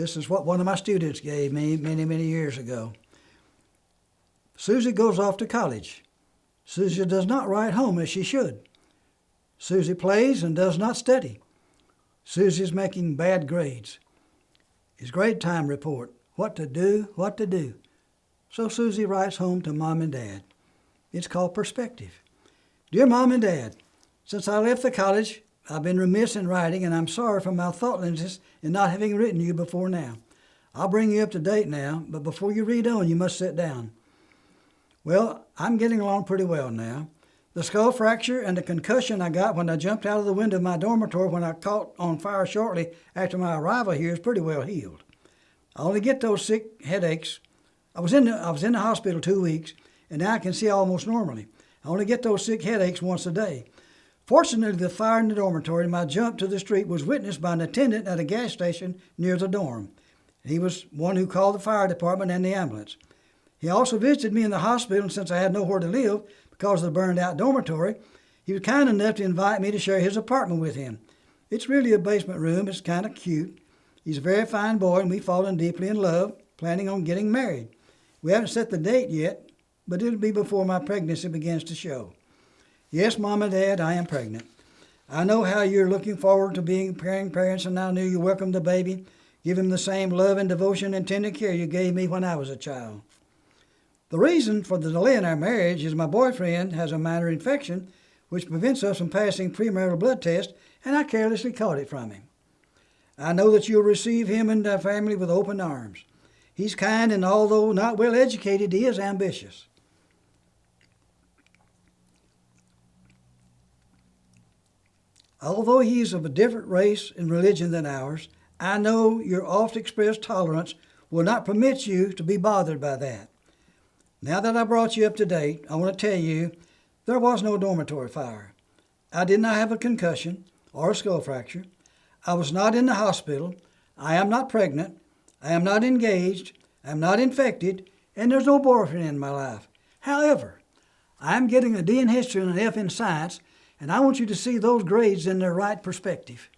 This is what one of my students gave me many, many years ago. Susy goes off to college. Susy does not write home as she should. Susy plays and does not study. Susy is making bad grades. His grade time report, what to do, what to do. So Susy writes home to Mom and Dad. It's called perspective. Dear Mom and Dad, since I left the college, I've been remiss in writing, and I'm sorry for my thoughtlessness in not having written you before now. I'll bring you up to date now, but before you read on, you must sit down. Well, I'm getting along pretty well now. The skull fracture and the concussion I got when I jumped out of the window of my dormitory when I caught on fire shortly after my arrival here is pretty well healed. I only get those sick headaches. I was in the hospital 2 weeks, and now I can see almost normally. I only get those sick headaches once a day. Fortunately, the fire in the dormitory and my jump to the street was witnessed by an attendant at a gas station near the dorm. He was one who called the fire department and the ambulance. He also visited me in the hospital, and since I had nowhere to live because of the burned-out dormitory, he was kind enough to invite me to share his apartment with him. It's really a basement room. It's kind of cute. He's a very fine boy, and we've fallen deeply in love, planning on getting married. We haven't set the date yet, but it'll be before my pregnancy begins to show. Yes, Mom and Dad, I am pregnant. I know how you're looking forward to being parents, and I knew you welcomed the baby. Give him the same love and devotion and tender care you gave me when I was a child. The reason for the delay in our marriage is my boyfriend has a minor infection which prevents us from passing premarital blood tests, and I carelessly caught it from him. I know that you'll receive him and our family with open arms. He's kind, and although not well educated, he is ambitious. Although he is of a different race and religion than ours, I know your oft-expressed tolerance will not permit you to be bothered by that. Now that I brought you up to date, I want to tell you there was no dormitory fire. I did not have a concussion or a skull fracture. I was not in the hospital. I am not pregnant. I am not engaged. I am not infected. And there's no boyfriend in my life. However, I am getting a D in history and an F in science, and I want you to see those grades in their right perspective.